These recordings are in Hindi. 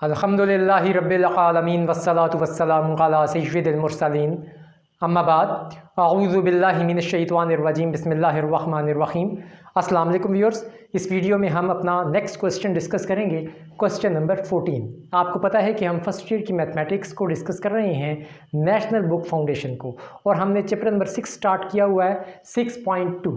अल्हम्दुलिल्लाहि रब्बिल आलमीन वस्सलातु वस्सलामु अला सय्यिदिल मुरसलीन अम्मा बाद अऊज़ु बिल्लाहि मिनश शैतानिर रजीम बिस्मिल्लाहिर रहमानिर रहीम। अस्सलाम वालेकुम व्यूअर्स, इस वीडियो में हम अपना नेक्स्ट क्वेश्चन डिस्कस करेंगे, क्वेश्चन नंबर 14। आपको पता है कि हम फर्स्ट ईयर की मैथमेटिक्स को डिस्कस कर रहे हैं, नेशनल बुक फाउंडेशन को, और हमने चैप्टर नंबर 6 स्टार्ट किया हुआ है 6.2।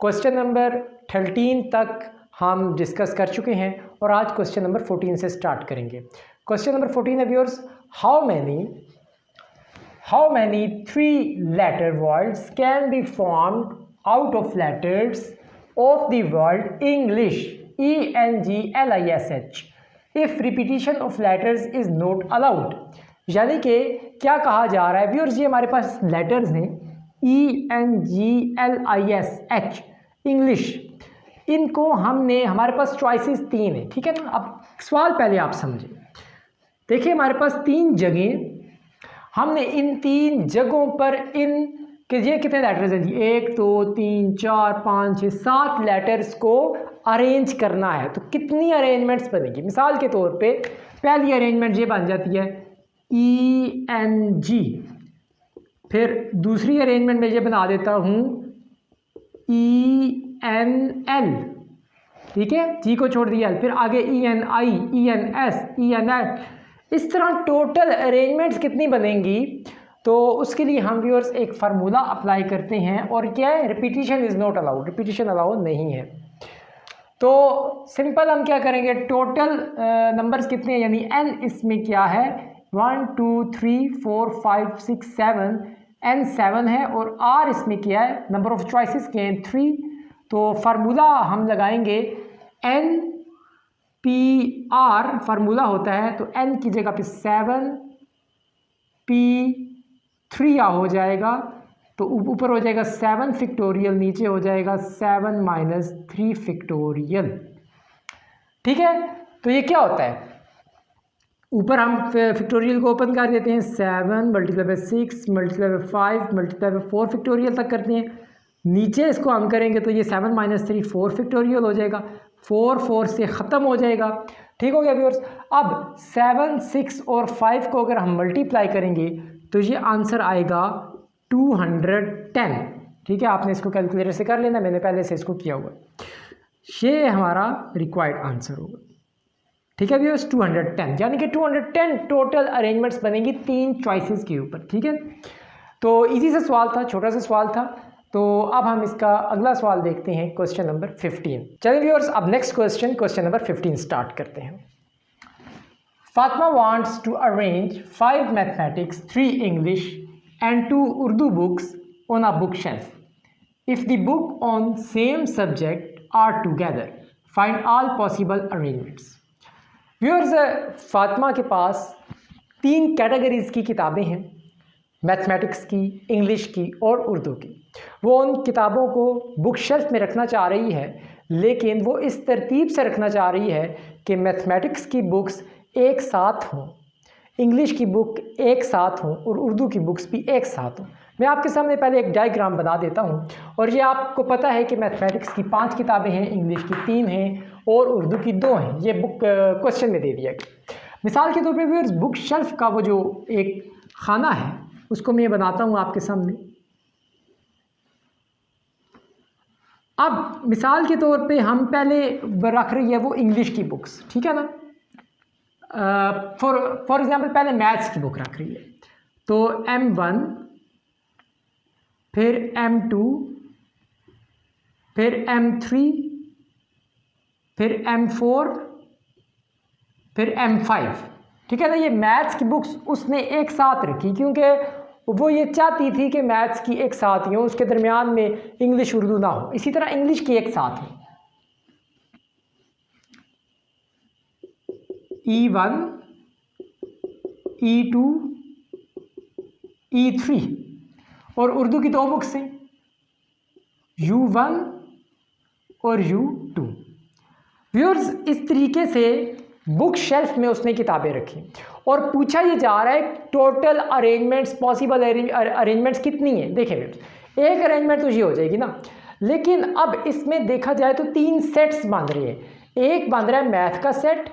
क्वेश्चन नंबर 13 तक हम डिस्कस कर चुके हैं और आज क्वेश्चन नंबर 14 से स्टार्ट करेंगे। क्वेश्चन नंबर 14 है viewers, how many 3 letter words can be formed out of letters of the word English ENGLISH if repetition of letters is not allowed। यानी कि क्या कहा जा रहा है व्यूअर्स, ये हमारे पास लेटर्स हैं ENGLISH इंग्लिश, इनको हमने, हमारे पास चॉइसेस 3 है, ठीक है ना। अब सवाल पहले आप समझें, देखिए हमारे पास 3 जगह, हमने इन 3 जगहों पर इन कि ये कितने लेटर्स हैं जी, 1 2 3 4 5 6 7 लेटर्स को अरेंज करना है। तो कितनी अरेंजमेंट्स बनेगी? मिसाल के तौर पे पहली अरेंजमेंट ये बन जाती है ENG, फिर दूसरी अरेंजमेंट में ये बना देता हूँ ENL, ठीक है, जी को छोड़ दिया, फिर आगे ENI ENS ENL, इस तरह टोटल अरेंजमेंट्स कितनी बनेंगी? तो उसके लिए हम व्यूअर्स एक फार्मूला अप्लाई करते हैं, और क्या है, repetition is not allowed, repetition allowed नहीं है। तो सिंपल हम क्या करेंगे, टोटल नंबर्स कितने हैं, यानी n इसमें क्या है, 1 2 3 4 5 6 7, n 7 है, और r इसमें क्या है, नंबर ऑफ चॉइसेस के हैं 3। तो फार्मूला हम लगाएंगे n PR फार्मूला होता है, तो n की जगह पे 7P3 हो जाएगा, तो ऊपर हो जाएगा 7 फैक्टोरियल, नीचे हो जाएगा 7 - 3 फैक्टोरियल, ठीक है। तो ये क्या होता है, ऊपर हम फैक्टोरियल को ओपन कर देते हैं, 7 × 6 × 5 × 4 फैक्टोरियल तक करते हैं, नीचे इसको हम करेंगे तो ये 7 - 3 4 फैक्टोरियल हो जाएगा, 4 से ख़त्म हो जाएगा, ठीक हो गया व्यूअर्स। अब 7 6 और 5 को अगर हम मल्टीप्लाई करेंगे तो ये आंसर आएगा 210, ठीक है। आपने इसको कैलकुलेटर से कर लेना, मैंने पहले से इसको किया हुआ, ये हमारा रिक्वायर्ड आंसर होगा, ठीक है व्यूअर्स, 210, यानी कि 210 टोटल अरेंजमेंट्स बनेंगी 3 चॉइसेस के ऊपर, ठीक है। तो इजी सा सवाल था, छोटा सा सवाल था। तो अब हम इसका अगला सवाल देखते हैं, क्वेश्चन नंबर 15। चलिए व्यूअर्स, अब नेक्स्ट क्वेश्चन नंबर 15 स्टार्ट करते हैं। Fatima wants to arrange 5 mathematics, 3 English and 2 Urdu books on a book shelf. If the book on same subject are together, find all possible arrangements. Viewers, Fatima के पास 3 कैटेगरीज की किताबें हैं, मैथमेटिक्स की, इंग्लिश की और उर्दू की। वो उन किताबों को बुक शेल्फ में रखना चाह रही है, लेकिन वो इस तरतीब से रखना चाह रही है कि मैथमेटिक्स की बुक्स एक साथ हों, इंग्लिश की बुक एक साथ हों और उर्दू की बुक्स भी एक साथ हों। मैं आपके सामने पहले एक डायग्राम बना देता हूँ, और ये आपको पता है कि मैथमेटिक्स की 5 किताबें हैं, इंग्लिश की 3 हैं और उर्दू की 2 हैं। ये बुक क्वेश्चन में दे दिया गया। मिसाल के तौर पर व्यूअर्स, बुक शेल्फ का वो जो एक खाना है उसको मैं बनाता हूँ आपके सामने। अब मिसाल के तौर पे हम पहले रख रही है वो इंग्लिश की बुक्स, ठीक है ना। फॉर एग्जांपल पहले मैथ्स की बुक रख रही है, तो M1, फिर M2, फिर M3, फिर M4, फिर M5, ठीक है ना। ये मैथ्स की बुक्स उसने एक साथ रखी, क्योंकि वो ये चाहती थी कि मैथ्स की एक साथ ही हो, उसके दरमियान में इंग्लिश उर्दू ना हो। इसी तरह इंग्लिश की एक साथ हो, E1 E2 E3, और उर्दू की 2 बुक्स हैं, U1 और U2। व्यूअर्स, इस तरीके से बुक शेल्फ में उसने किताबें रखी, और पूछा ये जा रहा है टोटल अरेंजमेंट्स, पॉसिबल अरेंजमेंट्स कितनी हैं। देखें एक अरेंजमेंट तो ये हो जाएगी ना, लेकिन अब इसमें देखा जाए तो 3 सेट्स बन रहे हैं। एक बन रहा है मैथ का सेट,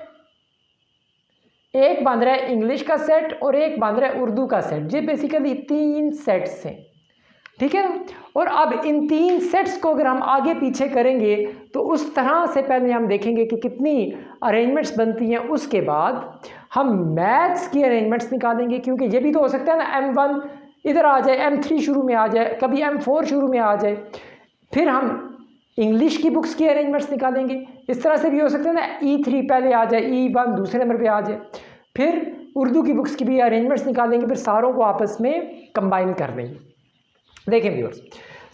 एक बन रहा है इंग्लिश का सेट और एक बन रहा है उर्दू का सेट। ये बेसिकली 3 सेट्स हैं, ठीक है ना। और अब इन 3 सेट्स को अगर हम आगे पीछे करेंगे तो उस तरह से पहले हम देखेंगे कि कितनी अरेंजमेंट्स बनती हैं, उसके बाद हम मैथ्स की अरेंजमेंट्स निकालेंगे, क्योंकि ये भी तो हो सकता है ना M1 इधर आ जाए, M3 शुरू में आ जाए, कभी M4 शुरू में आ जाए। फिर हम इंग्लिश की बुक्स की अरेंजमेंट्स निकालेंगे, इस तरह से भी हो सकता है ना E3 पहले आ जाए, E1 दूसरे नंबर पे आ जाए। फिर उर्दू की बुक्स की भी अरेंजमेंट्स निकालेंगे, फिर सारों को आपस में कंबाइन कर देंगे। देखें व्यूअर्स,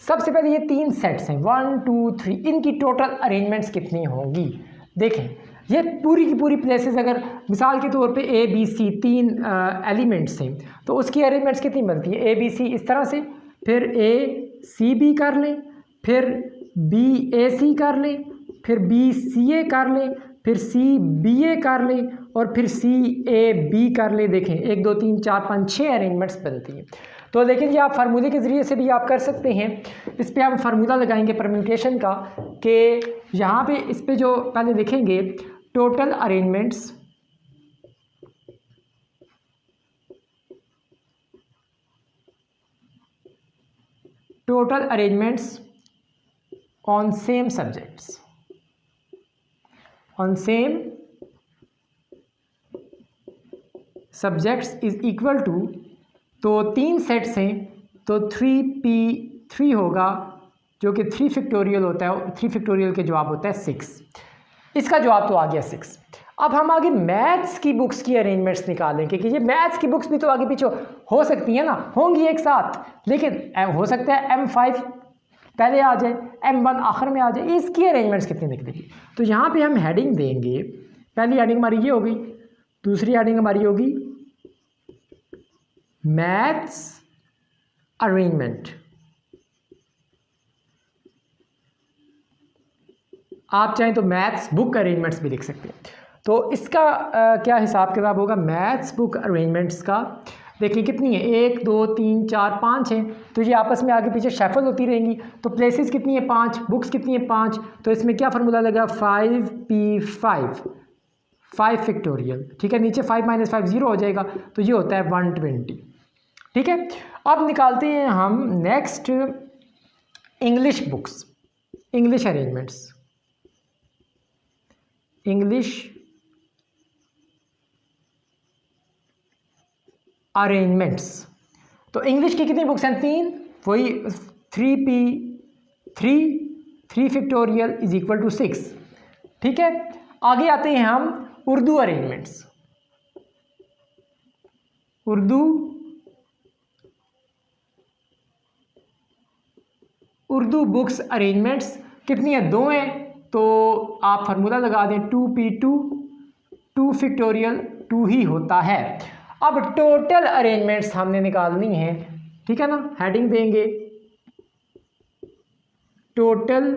सबसे पहले ये 3 सेट्स हैं 1 2 3, इनकी टोटल अरेंजमेंट्स कितनी होंगी। देखें ये पूरी की पूरी प्लेसेस, अगर मिसाल के तौर पे ABC 3 एलिमेंट्स हैं तो उसकी अरेंजमेंट्स कितनी बनती है, ABC इस तरह से, फिर ACB कर लें, फिर BAC कर लें, फिर BCA कर लें, फिर CBA कर लें और फिर CAB कर लें। देखें 1 2 3 4 5 6 अरेंजमेंट्स बनती हैं। तो लेकिन ये आप फार्मूले के ज़रिए से भी आप कर सकते हैं। इस पे हम फार्मूला लगाएंगे परम्यूटेशन का, कि यहाँ पे इस पे जो पहले लिखेंगे total arrangements on same subjects, on same subjects is equal to, तो 3 सेट्स हैं तो 3p3 होगा, जो कि 3 फैक्टोरियल होता है, 3 फैक्टोरियल के जवाब होता है 6। इसका जवाब तो आ गया 6। अब हम आगे मैथ्स की बुक्स की अरेंजमेंट्स निकालेंगे, कि ये मैथ्स की बुक्स भी तो आगे पीछे हो सकती हैं ना, होंगी एक साथ, लेकिन हो सकता है M5 पहले आ जाए, M1 आखिर में आ जाए, इसकी अरेंजमेंट्स कितनी निकलेगी। तो यहाँ पे हम हेडिंग देंगे, पहली हेडिंग हमारी ये होगी, दूसरी हेडिंग हमारी होगी मैथ्स अरेंजमेंट। आप चाहें तो मैथ्स बुक अरेंजमेंट्स भी लिख सकते हैं। तो इसका क्या हिसाब किताब होगा मैथ्स बुक अरेंजमेंट्स का। देखिए कितनी है, 1 2 3 4 5 हैं, तो ये आपस में आगे पीछे शफल होती रहेंगी। तो प्लेसेस कितनी है 5, बुक्स कितनी है 5, तो इसमें क्या फार्मूला लगा 5p5 5 फैक्टोरियल, ठीक है। नीचे 5 - 5 0 हो जाएगा, तो ये होता है 120, ठीक है। अब निकालते हैं हम next English books, English arrangements, English arrangements. तो इंग्लिश की कितनी बुक्स हैं 3, वही 3 फैक्टोरियल इज इक्वल टू 6, ठीक है। आगे आते हैं हम Urdu arrangements, Urdu books arrangements कितनी है 2 हैं, तो आप फार्मूला लगा दें 2p2 2 फैक्टोरियल 2 ही होता है। अब टोटल अरेंजमेंट्स हमने निकालनी है, ठीक है ना। हेडिंग देंगे टोटल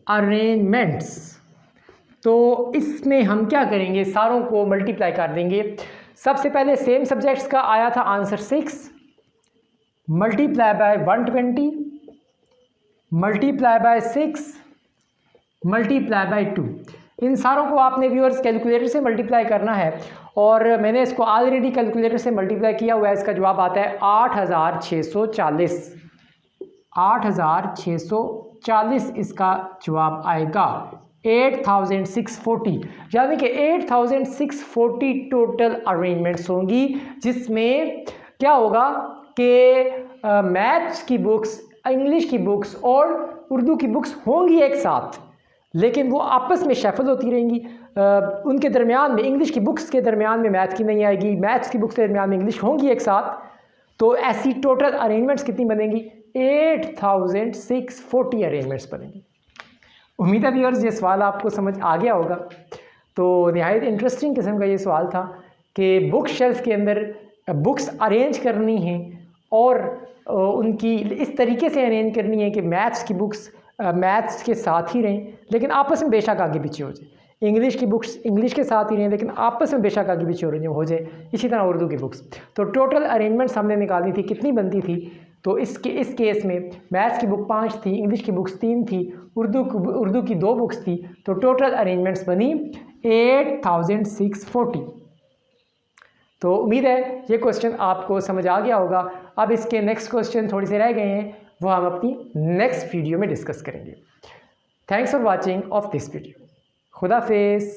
अरेंजमेंट्स, तो इसमें हम क्या करेंगे, सारों को मल्टीप्लाई कर देंगे। सबसे पहले सेम सब्जेक्ट्स का आया था answer 6 multiply by 120 multiply by 6 multiply by 2। इन सारों को आपने व्यूअर्स कैलकुलेटर से मल्टीप्लाई करना है, और मैंने इसको ऑलरेडी कैलकुलेटर से मल्टीप्लाई किया हुआ है। इसका जवाब आता है 8640, 8640 इसका जवाब आएगा। 8640 यानी कि 8640 टोटल अरेंजमेंट्स होंगी, जिसमें क्या होगा कि मैथ्स की बुक्स, इंग्लिश की बुक्स और उर्दू की बुक्स होंगी एक साथ, लेकिन वो आपस में शफल होती रहेंगी। उनके दरमियान में इंग्लिश की बुक्स के दरमियान में मैथ्स की नहीं आएगी, मैथ्स की बुक्स के दरमियान में इंग्लिश होंगी एक साथ। तो ऐसी टोटल अरेंजमेंट्स कितनी बनेंगी 8640 अरेंजमेंट्स बनेंगी। उम्मीद है व्यूअर्स ये सवाल आपको समझ आ गया होगा। तो निहायत इंटरेस्टिंग किस्म का ये सवाल था कि बुक शेल्फ के अंदर बुक्स अरेंज करनी है और उनकी इस तरीके से अरेंज करनी है कि मैथ्स की बुक्स मैथ्स के साथ ही रहें, लेकिन आपस में बेशक आगे पीछे हो जाए। इंग्लिश की बुक्स इंग्लिश के साथ ही रहें, लेकिन आपस में बेशक आगे पीछे हो जाए। इसी तरह उर्दू की बुक्स। तो टोटल अरेंजमेंट्स हमने निकाली थी, कितनी बनती थी तो इस केस में मैथ्स की बुक 5 थी, इंग्लिश की बुक्स 3 थी, उर्दू की 2 बुक्स थी, तो टोटल अरेंजमेंट्स बनी 8640। तो उम्मीद है ये क्वेश्चन आपको समझ आ गया होगा। अब इसके नेक्स्ट क्वेश्चन थोड़े से रह गए हैं, वो हम अपनी नेक्स्ट वीडियो में डिस्कस करेंगे। Thanks for watching of this video. खुदा हाफिज़।